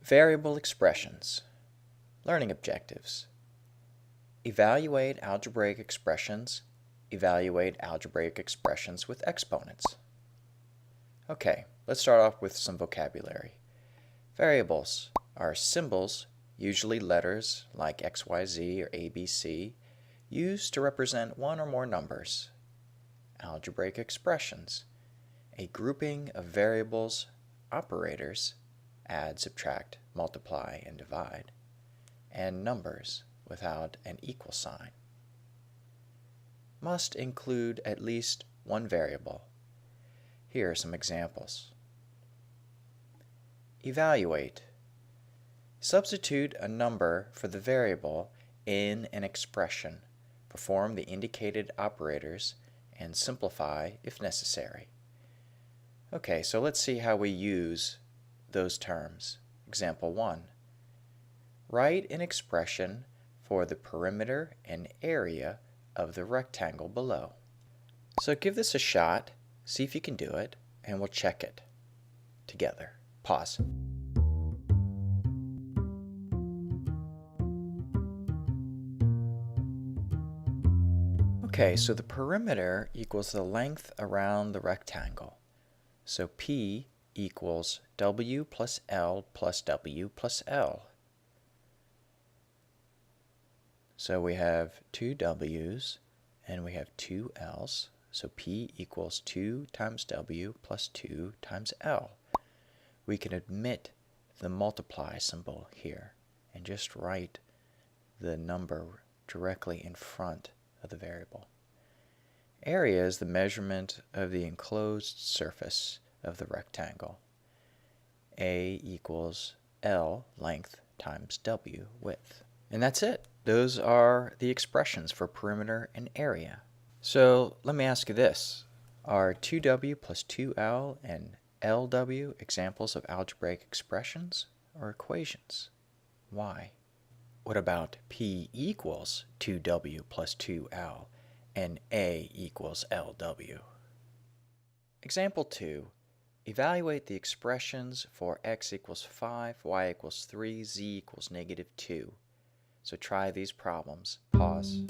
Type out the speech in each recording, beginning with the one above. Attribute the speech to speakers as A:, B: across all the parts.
A: Variable expressions. Learning objectives. Evaluate algebraic expressions. Evaluate algebraic expressions with exponents. Okay, let's start off with some vocabulary. Variables are symbols, usually letters like X, Y, Z or ABC, used to represent one or more numbers. Algebraic expressions, a grouping of variables, operators, add, subtract, multiply, and divide, and numbers without an equal sign. Must include at least one variable. Here are some examples. Evaluate. Substitute a number for the variable in an expression. Perform the indicated operators and simplify if necessary. Okay, so let's see how we use those terms. Example 1. Write an expression for the perimeter and area of the rectangle below. So give this a shot, see if you can do it, and we'll check it together. Pause. Okay, so the perimeter equals the length around the rectangle. So P equals W plus L plus W plus L. So we have two W's and we have two L's. So P equals 2 times W plus 2 times L. We can omit the multiply symbol here and just write the number directly in front of the variable. Area is the measurement of the enclosed surface of the rectangle. A equals L, length, times W, width. And that's it. Those are the expressions for perimeter and area. So let me ask you this. Are 2W plus 2L and LW examples of algebraic expressions or equations? Why? What about P equals 2W plus 2L and A equals LW? Example 2. Evaluate the expressions for x equals 5, y equals 3, z equals -2. So try these problems. Pause.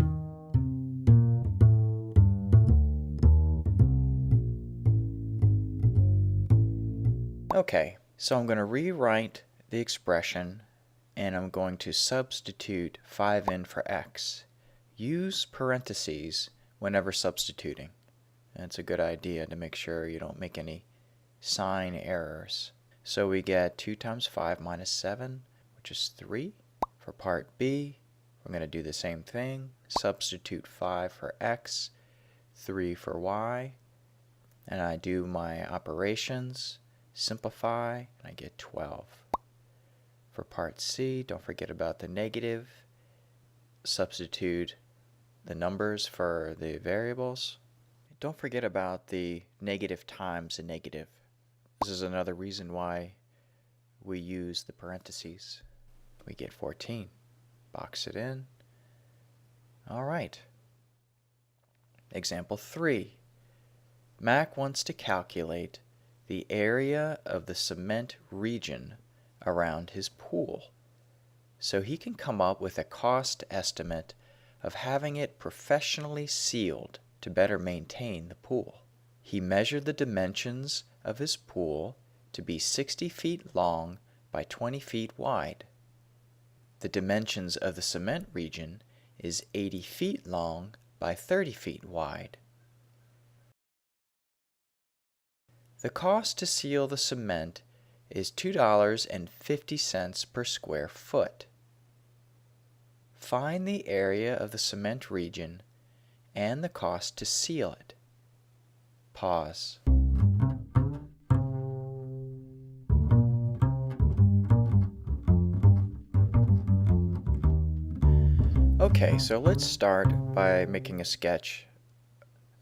A: Okay, so I'm going to rewrite the expression and I'm going to substitute 5 in for x. Use parentheses whenever substituting. And it's a good idea to make sure you don't make any sign errors. So we get 2 times 5 minus 7, which is 3. For part B, we're going to do the same thing. Substitute 5 for x, 3 for y, and I do my operations, simplify, and I get 12. For part C, don't forget about the negative. Substitute the numbers for the variables. Don't forget about the negative times a negative. This is another reason why we use the parentheses. We get 14. Box it in. All right. Example 3. Mac wants to calculate the area of the cement region around his pool, so he can come up with a cost estimate of having it professionally sealed to better maintain the pool. He measured the dimensions of his pool to be 60 feet long by 20 feet wide. The dimensions of the cement region is 80 feet long by 30 feet wide. The cost to seal the cement is $2.50 per square foot. Find the area of the cement region and the cost to seal it. Pause. Okay, so let's start by making a sketch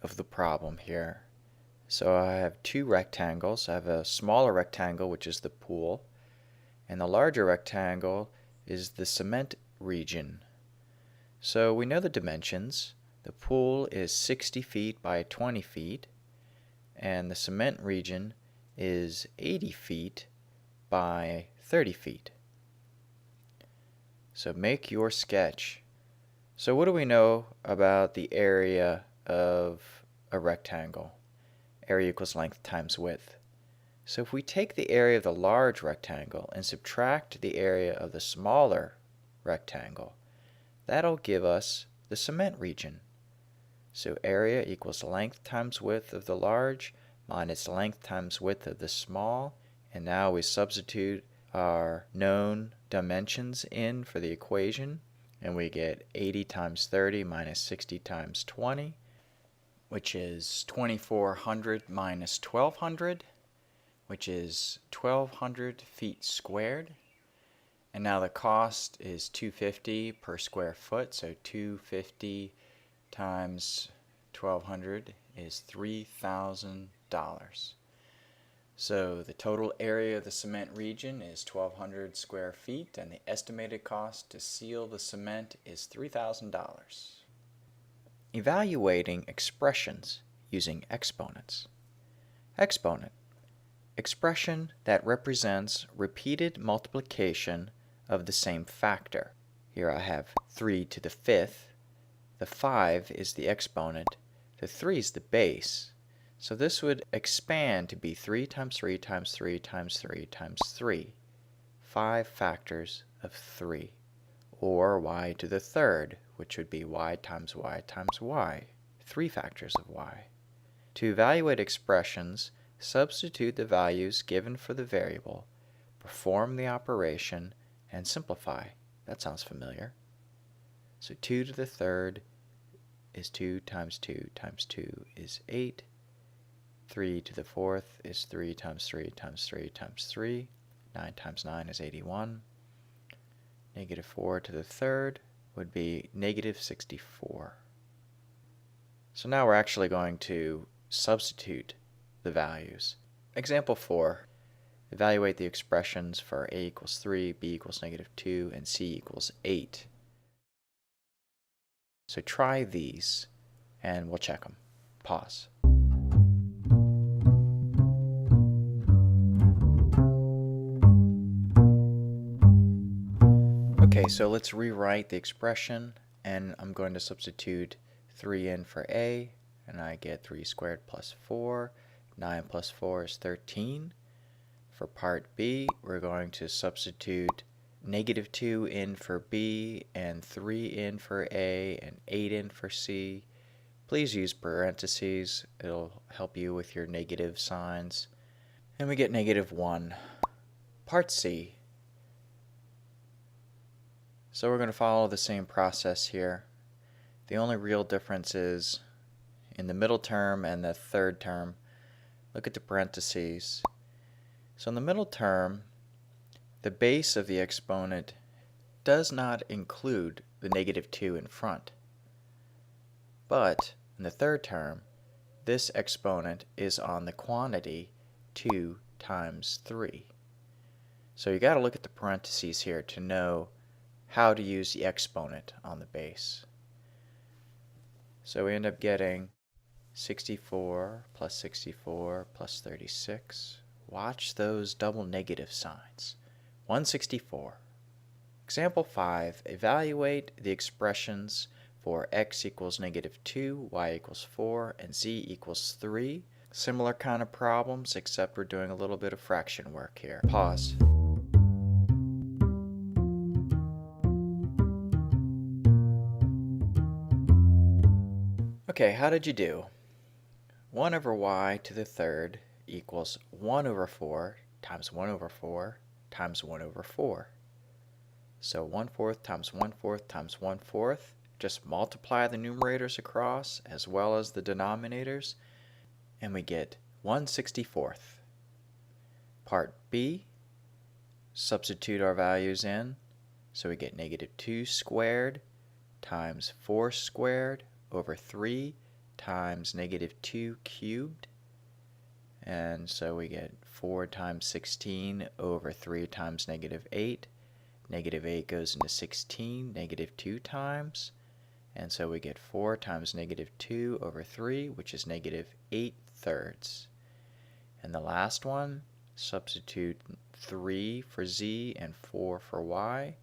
A: of the problem here. So I have two rectangles. I have a smaller rectangle, which is the pool, and the larger rectangle is the cement region. So we know the dimensions. The pool is 60 feet by 20 feet, and the cement region is 80 feet by 30 feet. So make your sketch. So what do we know about the area of a rectangle? Area equals length times width. So if we take the area of the large rectangle and subtract the area of the smaller rectangle, that'll give us the cement region. So area equals length times width of the large minus length times width of the small. And now we substitute our known dimensions in for the equation, and we get 80 times 30 minus 60 times 20, which is 2400 minus 1200, which is 1200 feet squared. And now the cost is $250 per square foot, so $250 times 1200 is $3,000. So the total area of the cement region is 1,200 square feet, and the estimated cost to seal the cement is $3,000. Evaluating expressions using exponents. Exponent. Expression that represents repeated multiplication of the same factor. Here I have 3 to the 5th. The 5 is the exponent. The 3 is the base. So this would expand to be 3 times 3 times 3 times 3 times 3. 5 factors of 3. Or y to the 3rd, which would be y times y times y. 3 factors of y. To evaluate expressions, substitute the values given for the variable, perform the operation, and simplify. That sounds familiar. So 2 to the 3rd is 2 times 2 times 2 is 8. 3 to the 4th is 3 times 3 times 3 times 3. 9 times 9 is 81. Negative 4 to the 3rd would be negative 64. So now we're actually going to substitute the values. Example 4. Evaluate the expressions for a equals 3, b equals negative 2, and c equals 8. So try these, and we'll check them. Pause. Okay, so let's rewrite the expression, and I'm going to substitute 3 in for a, and I get 3 squared plus 4. 9 plus 4 is 13. For part B, we're going to substitute negative 2 in for B, and 3 in for A, and 8 in for C. Please use parentheses. It'll help you with your negative signs. And we get negative 1. Part C. So we're going to follow the same process here. The only real difference is in the middle term and the third term. Look at the parentheses. So in the middle term, the base of the exponent does not include the negative 2 in front. But in the third term, this exponent is on the quantity 2 times 3. So you got to look at the parentheses here to know how to use the exponent on the base. So we end up getting 64 plus 64 plus 36. Watch those double negative signs. 164. Example 5. Evaluate the expressions for x equals negative 2, y equals 4, and z equals 3. Similar kind of problems, except we're doing a little bit of fraction work here. Pause. Okay, how did you do? 1 over y to the 3rd equals 1 over 4 times 1 over 4 times 1 over 4. So 1/4 times 1/4 times 1/4. Just multiply the numerators across as well as the denominators, and we get 1/64. Part B, substitute our values in. So we get negative 2 squared times 4 squared over 3 times negative 2 cubed. And so we get 4 times 16 over 3 times negative 8. Negative 8 goes into 16, negative 2 times. And so we get 4 times negative 2 over 3, which is negative 8/3. And the last one, substitute 3 for z and 4 for y.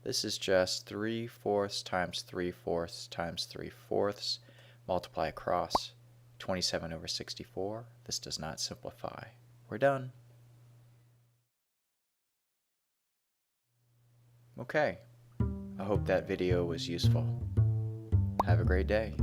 A: This is just 3/4 times 3/4 times 3/4. Multiply across 27/64. This does not simplify. We're done. Okay, I hope that video was useful. Have a great day.